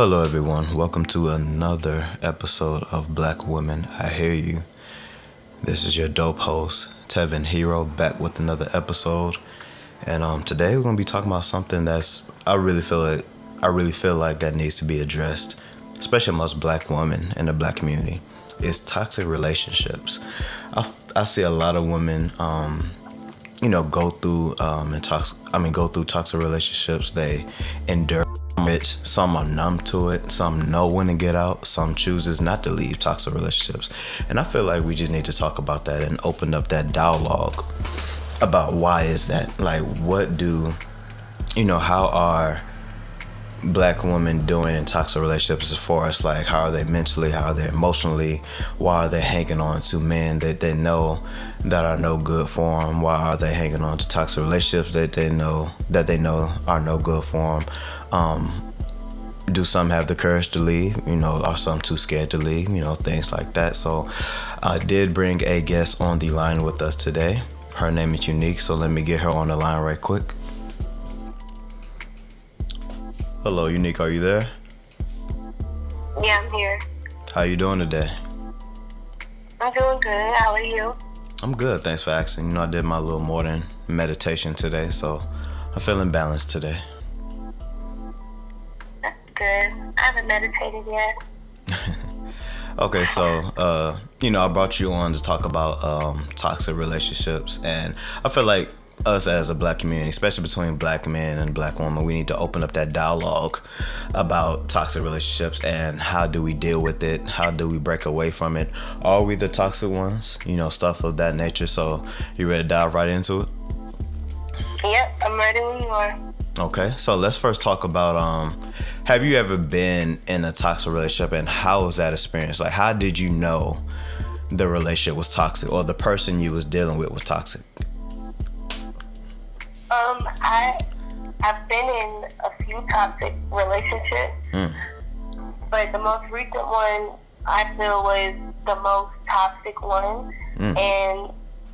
Hello, everyone. Welcome to another episode of Black Women. I Hear You. This is your dope host, Tevin Hero, back with another episode. And today we're gonna be talking about something that's I really feel like that needs to be addressed, especially amongst Black women in the Black community. Is toxic relationships. I see a lot of women, go through toxic relationships. They endure it. Some are numb to it. Some know when to get out. Some chooses not to leave toxic relationships. And I feel like we just need to talk about that and open up that dialogue about why is that? Like, how are Black women doing in toxic relationships as far as like how are they mentally, how are they emotionally, why are they hanging on to men that they know that are no good for them, why are they hanging on to toxic relationships that they know are no good for them. Do some have the courage to leave, are some too scared to leave, things like that. So I did bring a guest on the line with us today. Her name is Unique, so let me get her on the line right quick. Hello, Unique, are you there? Yeah, I'm here. How you doing today? I'm doing good. How are you? I'm good, thanks for asking. I did my little morning meditation today, so I'm feeling balanced today. That's good. I haven't meditated yet. Okay, so, I brought you on to talk about toxic relationships, and I feel like us as a Black community, especially between Black men and Black women, we need to open up that dialogue about toxic relationships and how do we deal with it? How do we break away from it? Are we the toxic ones? Stuff of that nature. So you ready to dive right into it? Yep, I'm ready when you are. Okay, so let's first talk about have you ever been in a toxic relationship, and how was that experience? Like, how did you know the relationship was toxic or the person you was dealing with was toxic? I've been in a few toxic relationships, but the most recent one I feel was the most toxic one, and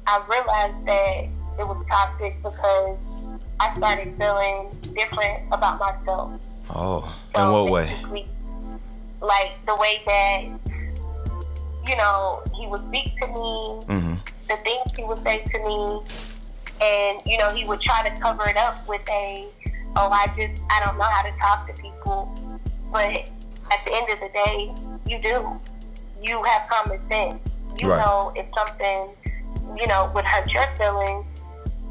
I realized that it was toxic because I started feeling different about myself. Oh, so in what way? Like the way that, he would speak to me, the things he would say to me, and, he would try to cover it up with I don't know how to talk to people. But at the end of the day, you do. You have common sense. You right. know if something, would hurt your feelings,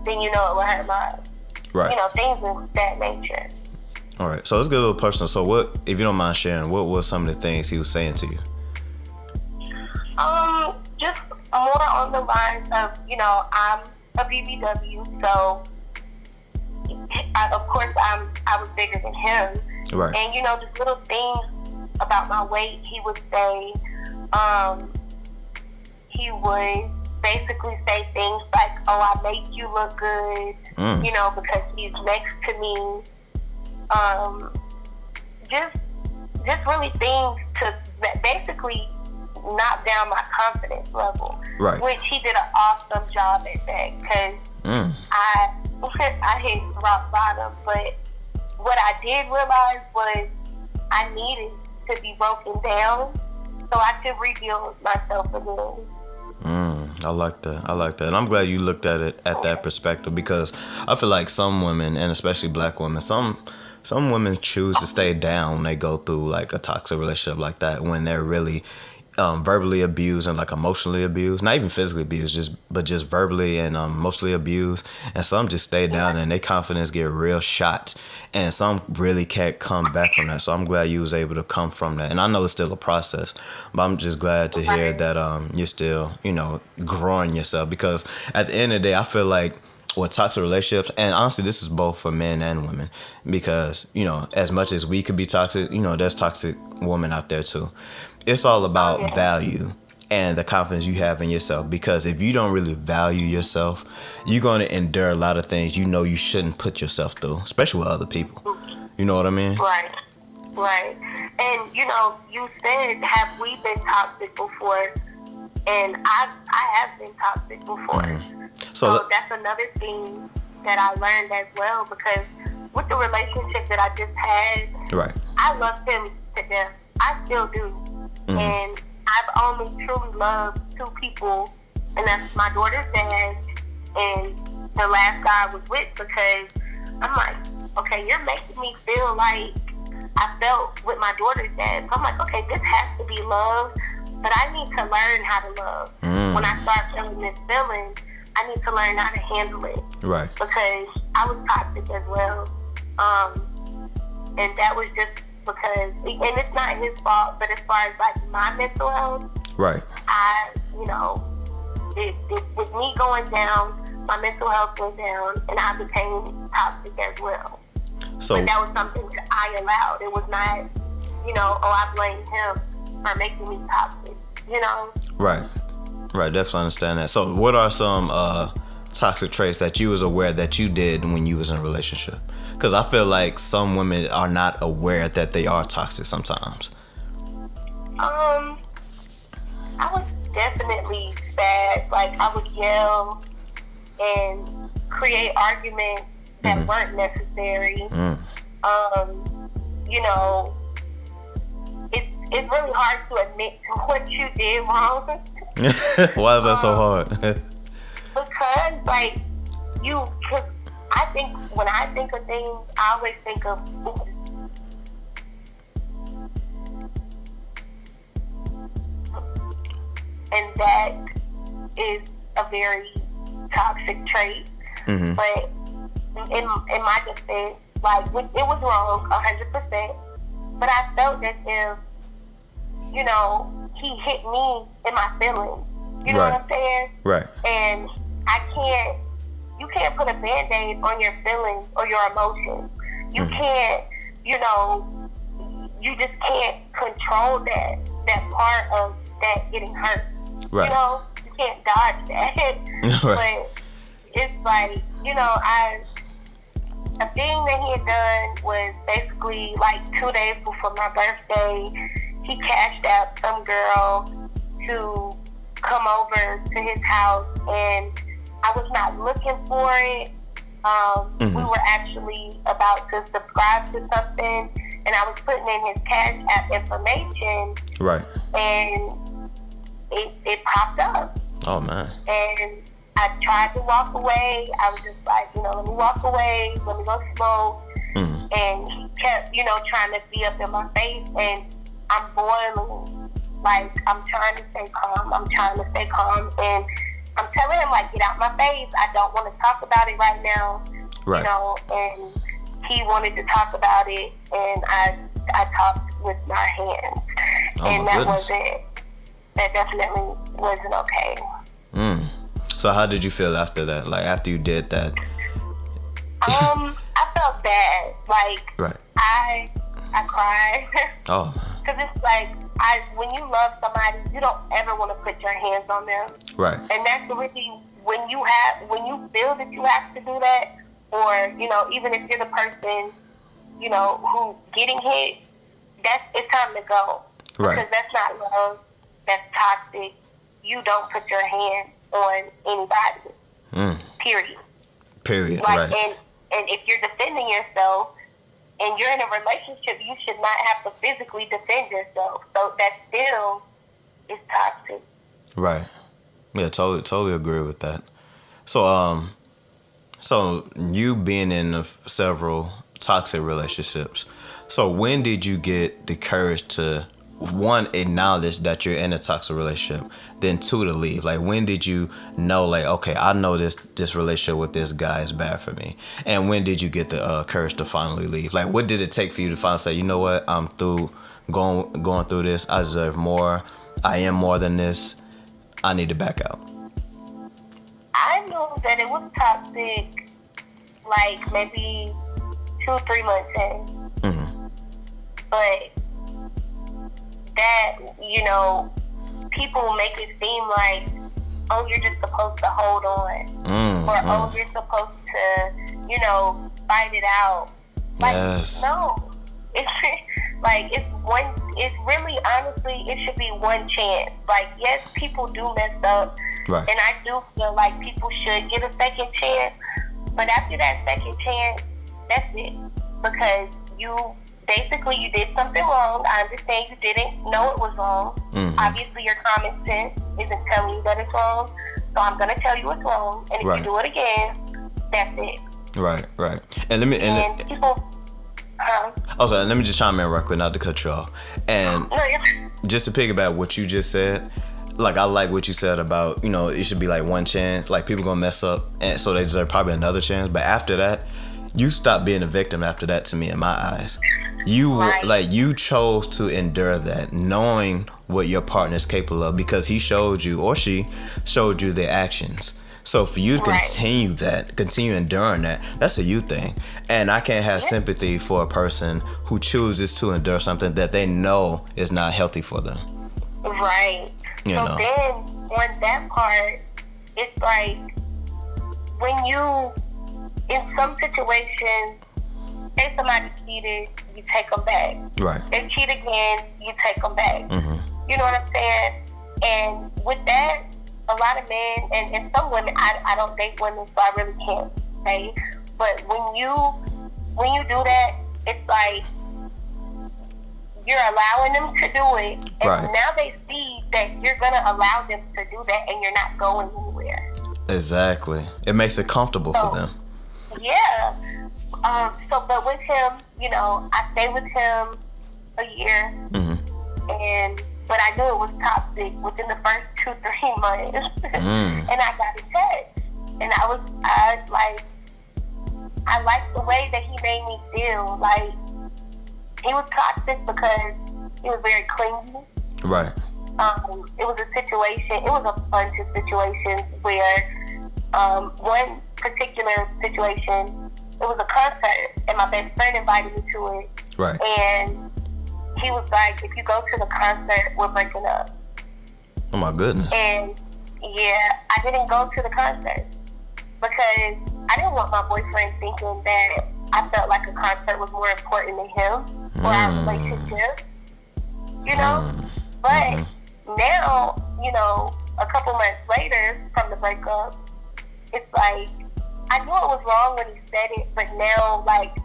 then it will hurt mine. Right. Things of that nature. All right. So let's get a little personal. So what, if you don't mind sharing, what were some of the things he was saying to you? Just more on the lines of, I'm a BBW, so of course I was bigger than him. Right. And just little things about my weight, he would say, he would basically say things like, "Oh, I make you look good," because he's next to me. Just really things to basically knock down my confidence level. Right. Which he did an awesome job at that, because I hit rock bottom. But what I did realize was I needed to be broken down so I could rebuild myself again. I like that. And I'm glad you looked at it at that perspective, because I feel like some women, and especially Black women, some women choose to stay down when they go through like a toxic relationship like that, when they're really verbally abused and like emotionally abused, not even physically abused, but just verbally and emotionally abused. And some just stay down and their confidence get real shot, and some really can't come back from that. So I'm glad you was able to come from that. And I know it's still a process, but I'm just glad to hear that you're still growing yourself, because at the end of the day, I feel like with toxic relationships, and honestly this is both for men and women, because as much as we could be toxic, there's toxic women out there too. It's all about value and the confidence you have in yourself, because if you don't really value yourself, you're going to endure a lot of things you shouldn't put yourself through, especially with other people. You know what I mean? Right. And you said, have we been toxic before? And I have been toxic before. So that's another thing that I learned as well, because with the relationship that I just had, right, I loved him to death. I still do. Mm-hmm. And I've only truly loved two people, and that's my daughter's dad and the last guy I was with, because I'm like, okay, you're making me feel like I felt with my daughter's dad. So I'm like, okay, this has to be love, but I need to learn how to love. When I start feeling this feeling, I need to learn how to handle it. Right. Because I was toxic as well. And that was just because, and it's not his fault, but as far as like my mental health, right. With me going down, my mental health went down, and I became toxic as well. So, but that was something that I allowed. It was not, I blame him for making me toxic, Right. Right, definitely understand that. So what are some toxic traits that you was aware that you did when you was in a relationship? Because I feel like some women are not aware that they are toxic sometimes. I was definitely sad. Like, I would yell and create arguments that weren't necessary. It's really hard to admit to what you did wrong. Why is that so hard? Because, cause I think, when I think of things, I always think of and that is a very toxic trait. But in my defense, it was wrong 100%, but I felt as if, he hit me in my feelings. You know what I'm saying? Right. And you can't put a Band-Aid on your feelings or your emotions. You can't, you just can't control that part of that getting hurt. Right. You can't dodge that. Right. But it's like, a thing that he had done was basically 2 days before my birthday, he cashed out some girl to come over to his house, and I was not looking for it. We were actually about to subscribe to something, and I was putting in his Cash App information. Right. And it popped up. Oh, man. And I tried to walk away. I was just like, let me walk away. Let me go smoke. And he kept, trying to be up in my face, and I'm boiling. I'm trying to stay calm. And I'm telling him, get out my face. I don't want to talk about it right now. Right. And he wanted to talk about it, and I talked with my hands. And that wasn't, that definitely wasn't okay. So how did you feel after that? After you did that? I felt bad. Right. I cried. Oh. Because it's when you love somebody, you don't ever want to put your hands on them. Right. And that's really, when you feel that you have to do that, or, even if you're the person, who's getting hit, it's time to go. Right. Because that's not love. That's toxic. You don't put your hands on anybody. Period. Right. And if you're defending yourself and you're in a relationship, you should not have to physically defend yourself. So that still is toxic. Right. Yeah, totally agree with that. So so you being in several toxic relationships. So when did you get the courage to, one, acknowledge that you're in a toxic relationship, then two, to leave? When did you know, okay, I know this relationship with this guy is bad for me? And when did you get the courage to finally leave? What did it take for you to finally say, you know what, I'm through going through this. I deserve more. I am more than this. I need to back out. I knew that it was toxic, maybe 2-3 months in. But that, people make it seem like, oh, you're just supposed to hold on. Or, oh, you're supposed to, fight it out. Yes. No. It's really, honestly, it should be one chance. Yes, people do mess up. Right. And I do feel like people should get a second chance. But after that second chance, that's it. Because basically you did something wrong. I understand you didn't know it was wrong. Mm-hmm. Obviously, your common sense isn't telling you that it's wrong. So I'm gonna tell you it's wrong. And if you do it again, that's it. Right. And let me just chime in right quick, not to cut you off. And just to piggyback what you just said, like I like what you said about, it should be like one chance. Like people gonna mess up, and so they deserve probably another chance. But after that, you stop being a victim. After that, to me, in my eyes, you chose to endure that, knowing what your partner is capable of, because he showed you or she showed you their actions. So for you to continue enduring that, that's a you thing. And I can't have sympathy for a person who chooses to endure something that they know is not healthy for them. Right. Then on that part, it's like when you, in some situations, say somebody cheated, you take them back. Right. They cheat again, you take them back. Mm-hmm. You know what I'm saying? And with that, a lot of men and some women, I don't date women, so I really can't say. But when you do that, it's like you're allowing them to do it, and now they see that you're gonna allow them to do that, and you're not going anywhere. Exactly. It makes it comfortable for them. Yeah. But with him, I stayed with him a year, but I knew it was toxic within the first 2-3 months, and I got attached, and I liked the way that he made me feel. Like, he was toxic because he was very clingy. Right. It was a bunch of situations where, one particular situation, it was a concert, and my best friend invited me to it. Right. And he was like, if you go to the concert, we're breaking up. Oh my goodness. And I didn't go to the concert because I didn't want my boyfriend thinking that I felt like a concert was more important than him or our relationship. But now, a couple months later from the breakup, it's like, I knew it was wrong when he said it, but now, like,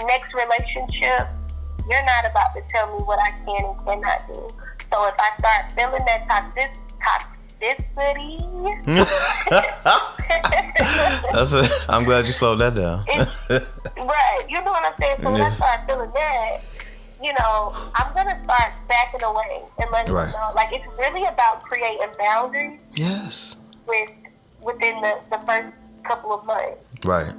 next relationship, you're not about to tell me what I can and cannot do. So if I start feeling that toxicity, I'm glad you slowed that down. Right, you know what I'm saying? So when I start feeling that, I'm going to start backing away and letting them know. Like, it's really about creating boundaries. Yes. Within the first couple of months. Right.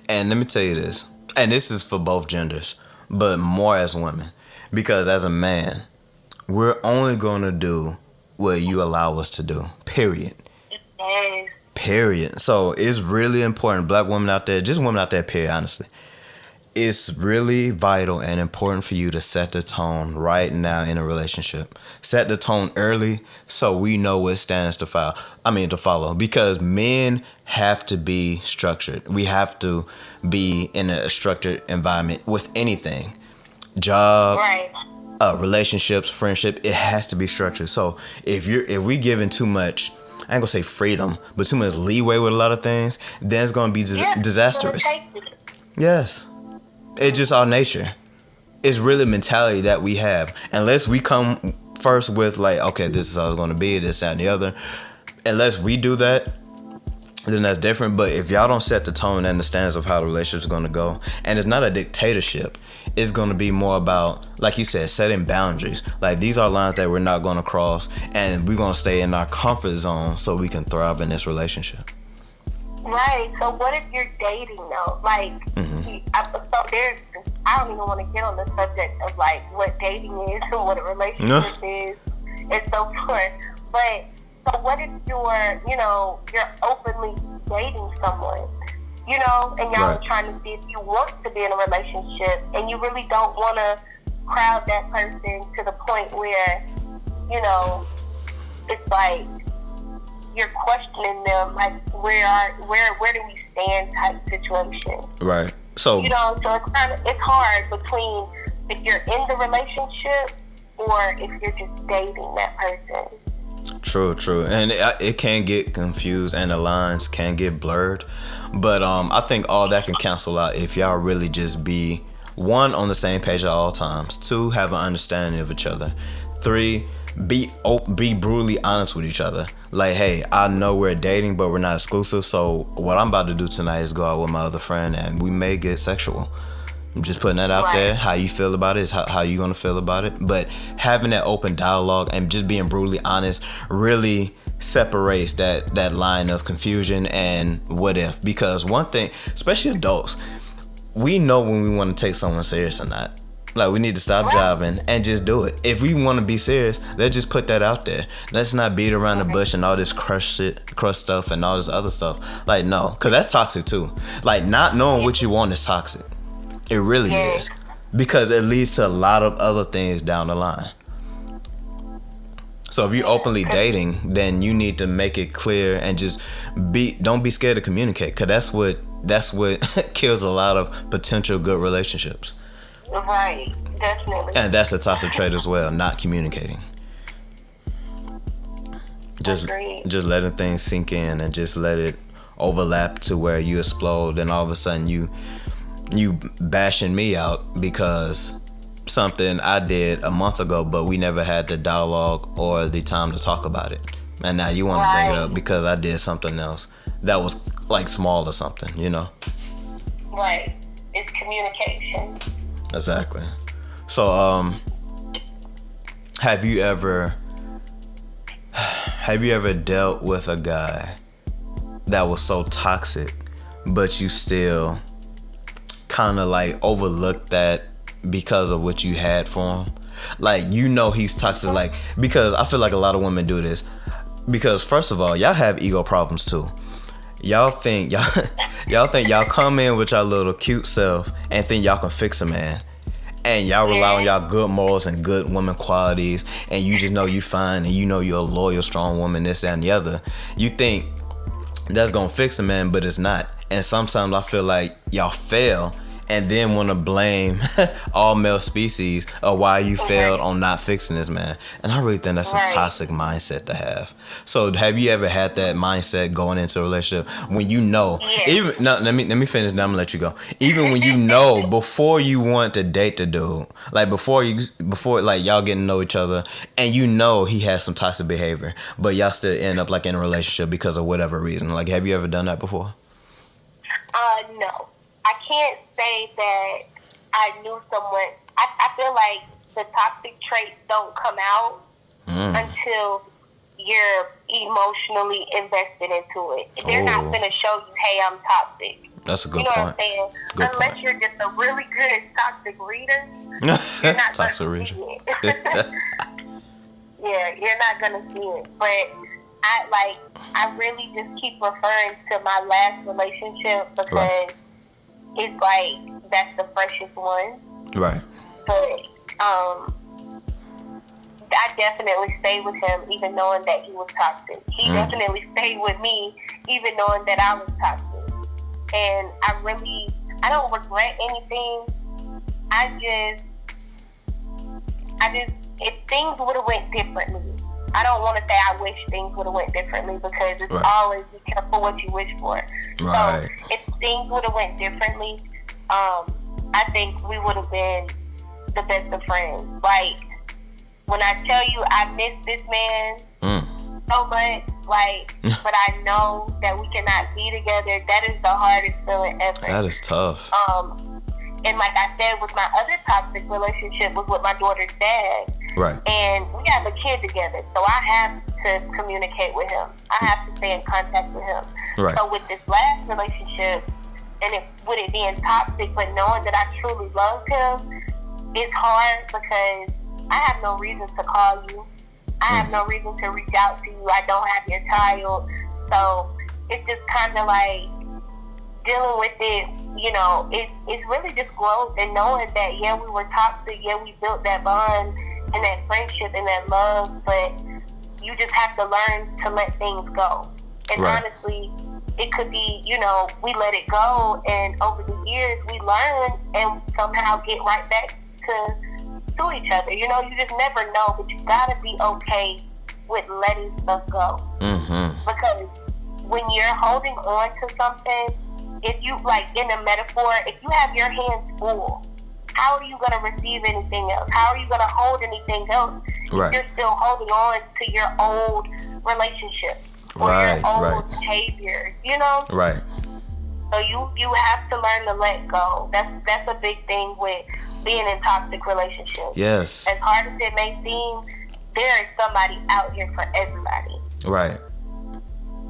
And let me tell you this, and this is for both genders, but more as women, because as a man, we're only going to do what you allow us to do, period. Yes. Period. So it's really important, black women out there, just women out there, period, honestly. It's really vital and important for you to set the tone right now in a relationship. Set the tone early so we know what stands to follow. Because men have to be structured. We have to be in a structured environment with anything. Job, relationships, friendship, it has to be structured. So if we giving too much, I ain't gonna say freedom, but too much leeway with a lot of things, then it's gonna be disastrous. Yes. It's just our nature. It's really mentality that we have. Unless we come first with like, okay, this is how it's going to be, this, that, and the other. Unless we do that, then that's different. But if y'all don't set the tone and the standards of how the relationship is going to go, and it's not a dictatorship, it's going to be more about, like you said, setting boundaries. Like, these are lines that we're not going to cross, and we're going to stay in our comfort zone so we can thrive in this relationship. Right. So what if you're dating though? Like, I don't even want to get on the subject of like what dating is and what a relationship is and so forth. But so what if you're openly dating someone, and y'all are trying to see if you want to be in a relationship, and you really don't want to crowd that person to the point where, it's like you're questioning them, like where do we stand type situation. Right. So so it's hard between if you're in the relationship or if you're just dating that person. True. And it can get confused and the lines can get blurred. But I think all that can cancel out if y'all really just be 1, on the same page at all times. 2, have an understanding of each other. 3, be brutally honest with each other. Like, hey, I know we're dating, but we're not exclusive. So what I'm about to do tonight is go out with my other friend, and we may get sexual. I'm just putting that out there. How you feel about it is how you gonna feel about it. But having that open dialogue and just being brutally honest really separates that line of confusion and what if. Because one thing, especially adults, we know when we want to take someone serious or not. Like, we need to stop jiving and just do it. If we want to be serious, let's just put that out there. Let's not beat around the bush and all this crush stuff and all this other stuff. Like, no, because that's toxic too. Like, not knowing what you want is toxic. It really is. Because it leads to a lot of other things down the line. So if you're openly dating, then you need to make it clear and just don't be scared to communicate. Because that's what kills a lot of potential good relationships. Right, definitely. And that's a toxic trait as well, not communicating. Just letting things sink in and just let it overlap to where you explode, and all of a sudden you bashing me out because something I did a month ago, but we never had the dialogue or the time to talk about it. And now you want to bring it up because I did something else that was like small or something, you know? Right. It's communication. Exactly. So, have you ever dealt with a guy that was so toxic, but you still kind of like overlooked that because of what you had for him? Like, you know he's toxic, like, because I feel like a lot of women do this. Because first of all, y'all have ego problems too. Y'all think y'all come in with y'all little cute self and think y'all can fix a man. And y'all rely on y'all good morals and good woman qualities, and you just know you fine and you know you're a loyal, strong woman, this, that, and the other. You think that's gonna fix a man, but it's not. And sometimes I feel like y'all fail and then want to blame all male species of why you failed on not fixing this man. And I really think that's a toxic mindset to have. So have you ever had that mindset going into a relationship when you know, even, no, let me finish, then I'm gonna let you go. Even when you know before you want to date the dude, like before like y'all getting to know each other, and you know he has some toxic behavior, but y'all still end up like in a relationship because of whatever reason. Like, have you ever done that before? No. I can't say that I knew someone. I feel like the toxic traits don't come out until you're emotionally invested into it. They're not going to show you, hey, I'm toxic. That's a good point. You know point. What I'm saying? Good Unless point. you're just a really good toxic reader, you're not toxic gonna reader. see it. Yeah, you're not going to see it. But I really just keep referring to my last relationship because it's like that's the freshest one. Right. But I definitely stayed with him even knowing that he was toxic. He definitely stayed with me even knowing that I was toxic. And I don't regret anything. I just if things would have went differently. I don't want to say I wish things would have went differently because it's always be careful what you wish for. Right. So if things would have went differently, I think we would have been the best of friends. Like, when I tell you I miss this man so much, like, but I know that we cannot be together, that is the hardest feeling ever. That is tough. And like I said, with my other toxic relationship was with my daughter's dad. Right. And we have a kid together, so I have to communicate with him. I have to stay in contact with him. Right. So with this last relationship, and with it being toxic, but knowing that I truly loved him, it's hard because I have no reason to call you. I have no reason to reach out to you. I don't have your child. So it's just kind of like dealing with it, you know, it's really just growth and knowing that, yeah, we were toxic, yeah, we built that bond and that friendship and that love, but you just have to learn to let things go. And honestly, it could be, you know, we let it go, and over the years we learn and somehow get right back to each other. You know, you just never know, but you gotta be okay with letting stuff go. Because when you're holding on to something, if you, like in a metaphor, if you have your hands full how are you going to receive anything else? How are you going to hold anything else if you're still holding on to your old relationship or your old behavior, you know? Right. So you have to learn to let go. That's a big thing with being in toxic relationships. Yes. As hard as it may seem, there is somebody out here for everybody. Right.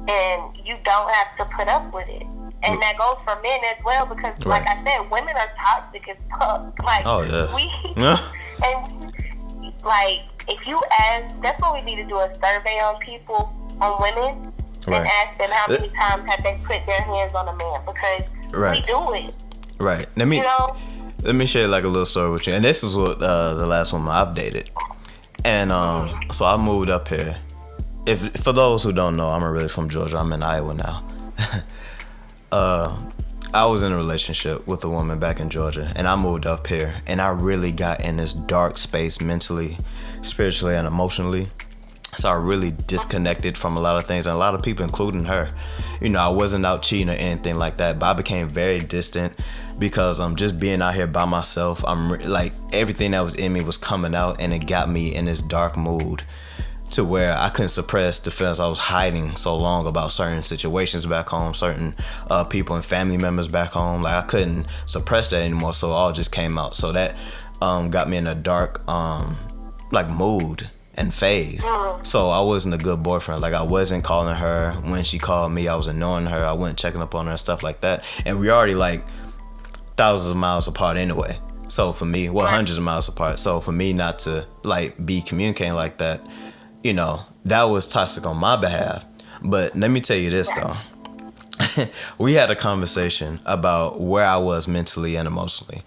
And you don't have to put up with it. And that goes for men as well, because like I said, women are toxic as fuck. Like, and like, if you ask, that's what we need to do, a survey on people, on women, and ask them how many times have they put their hands on a man, because we do it. Right. Let me share like a little story with you. And this is what the last woman I've dated. And so I moved up here. For those who don't know, I'm originally from Georgia. I'm in Iowa now. I was in a relationship with a woman back in Georgia, and I moved up here, and I really got in this dark space mentally, spiritually, and emotionally. So I really disconnected from a lot of things, and a lot of people, including her. You know, I wasn't out cheating or anything like that, but I became very distant because I'm just being out here by myself. Like, everything that was in me was coming out, and it got me in this dark mood to where I couldn't suppress the feelings I was hiding so long about certain situations back home, certain people and family members back home. Like, I couldn't suppress that anymore, so it all just came out. So that got me in a dark like mood and phase. So I wasn't a good boyfriend. Like, I wasn't calling her when she called me. I was ignoring her. I wasn't checking up on her and stuff like that. And we already like thousands of miles apart anyway. So for me, hundreds of miles apart. So for me not to like be communicating like that, you know, that was toxic on my behalf. But let me tell you this though. We had a conversation about where I was mentally and emotionally.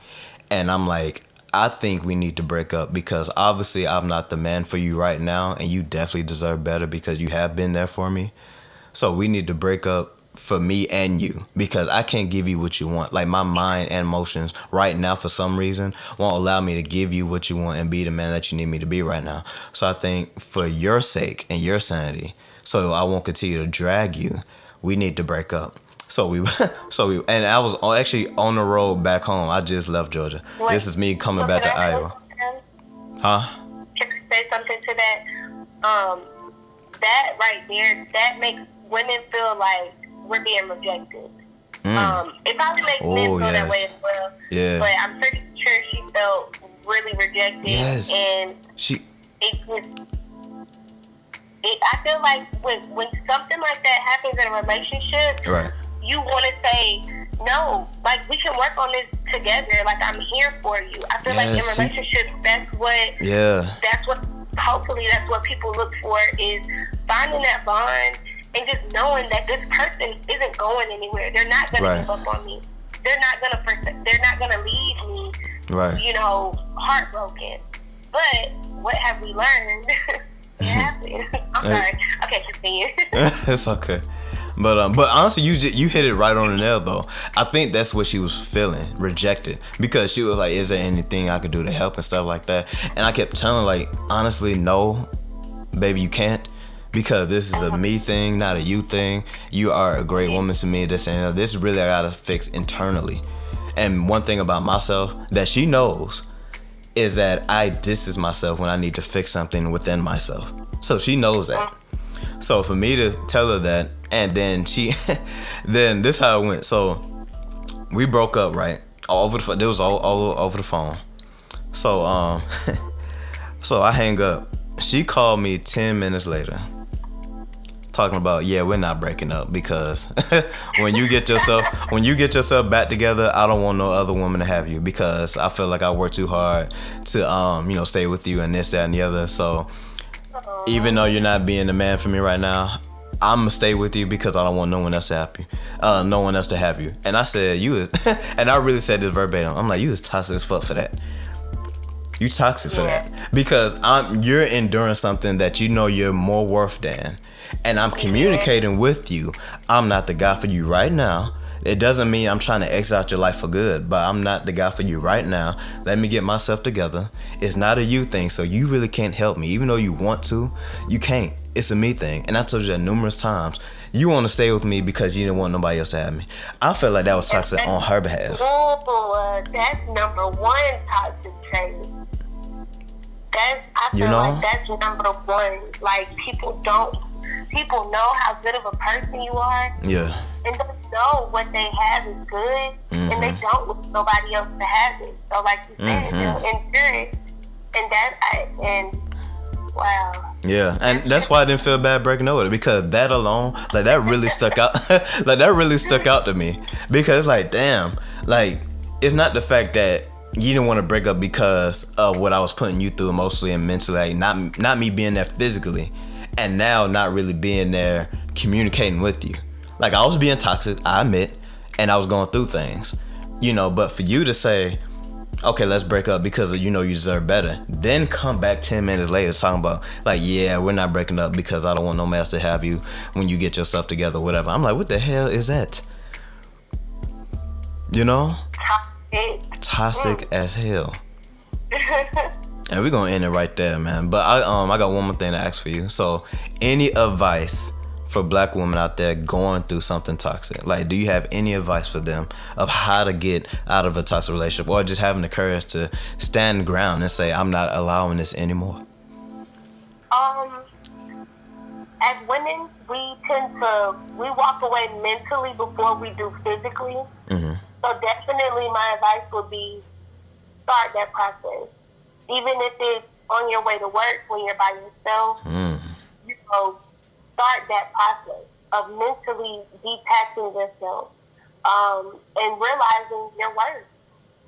And I'm like, I think we need to break up because obviously I'm not the man for you right now, and you definitely deserve better because you have been there for me. So we need to break up for me and you, because I can't give you what you want. Like, my mind and emotions right now for some reason won't allow me to give you what you want and be the man that you need me to be right now. So I think for your sake and your sanity, so I won't continue to drag you, we need to break up. So we, and I was actually on the road back home. I just left Georgia. This is me coming back to Iowa. Huh? Can I say something to that? That right there, that makes women feel like we're being rejected. It probably makes men feel that way as well. Yeah. But I'm pretty sure she felt really rejected. Yes. And I feel like when something like that happens in a relationship, you want to say, no, like, we can work on this together. Like, I'm here for you. I feel like in relationships, that's what, hopefully that's what people look for, is finding that bond and just knowing that this person isn't going anywhere. They're not going to give up on me. They're not gonna leave me, you know, heartbroken. But what have we learned? It happened. I'm sorry. Okay, continue. It's okay. But honestly, you hit it right on the nail though. I think that's what she was feeling, rejected, because she was like, "Is there anything I could do to help?" and stuff like that. And I kept telling her, like, honestly, no, baby, you can't, because this is a me thing, not a you thing. You are a great woman to me. This and that. This really I gotta fix internally. And one thing about myself that she knows is that I distance myself when I need to fix something within myself. So she knows that. So for me to tell her that, and then then this how it went. So we broke up, right? All over the phone. It was all over the phone. So so I hang up. She called me 10 minutes later, talking about, yeah, we're not breaking up, because when you get yourself back together, I don't want no other woman to have you, because I feel like I work too hard to stay with you and this, that, and the other. So even though you're not being the man for me right now, I'm gonna stay with you because I don't want no one else to have you. And I said, and I really said this verbatim. I'm like, you is toxic as fuck for that. You toxic for that, because you're enduring something that you know you're more worth than, and I'm communicating with you. I'm not the guy for you right now. It doesn't mean I'm trying to exit out your life for good, but I'm not the guy for you right now. Let me get myself together. It's not a you thing, so you really can't help me. Even though you want to, you can't. It's a me thing. And I told you that numerous times. you want to stay with me because you didn't want nobody else to have me. I feel like that was toxic on her behalf. Oh, that's number one toxic trait. I feel like that's number one. Like, people know how good of a person you are. Yeah. And they know what they have is good, and they don't want nobody else to have it. So, like you said, they'll endure it, and wow. Yeah, and that's why I didn't feel bad breaking up with it, because that alone, like, that really stuck out. Like, that really stuck out to me, because, like, damn, like, it's not the fact that you didn't want to break up because of what I was putting you through emotionally and mentally, like, not me being there physically, and now not really being there communicating with you. Like, I was being toxic, I admit, and I was going through things, but for you to say, okay, let's break up because you deserve better, then come back 10 minutes later talking about, like, yeah, we're not breaking up because I don't want no man else to have you when you get your stuff together, whatever. I'm like, what the hell is that? Toxic as hell. And we're gonna end it right there, man. But I got one more thing to ask for you. So, any advice for black women out there going through something toxic? Like, do you have any advice for them of how to get out of a toxic relationship, or just having the courage to stand ground and say, I'm not allowing this anymore? As women, we walk away mentally before we do physically. So definitely my advice would be, start that process. Even if it's on your way to work when you're by yourself, start that process of mentally detaching yourself and realizing your worth.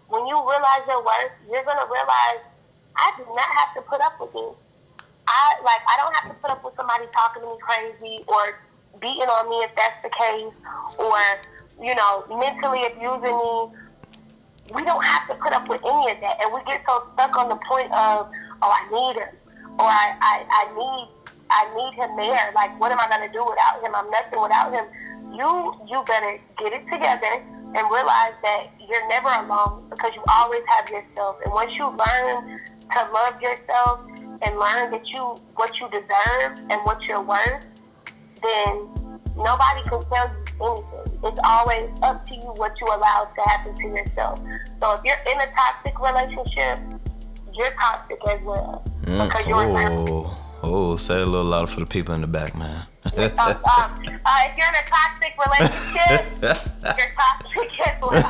When you realize your worth, you're going to realize, I do not have to put up with this. I don't have to put up with somebody talking to me crazy or beating on me if that's the case, or, mentally abusing me. We don't have to put up with any of that. And we get so stuck on the point of, I need him, or I need him there. Like, what am I going to do without him? I'm nothing without him. You better get it together and realize that you're never alone, because you always have yourself. And once you learn to love yourself and learn that what you deserve and what you're worth, then nobody can tell you anything. It's always up to you what you allow to happen to yourself. So if you're in a toxic relationship, you're toxic as well. Because you're say it a little louder for the people in the back, man. If you're in a toxic relationship, you're toxic as well.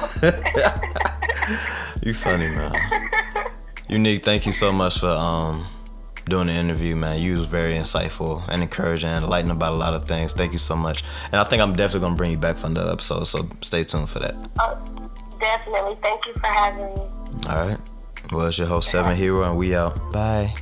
You funny, man. Unique, thank you so much for doing the interview, man. You was very insightful and encouraging and enlightening about a lot of things. Thank you so much. And I think I'm definitely going to bring you back for another episode, so stay tuned for that. Definitely. Thank you for having me. All right. Well, it's your host, Seven Hero, and we out. Bye.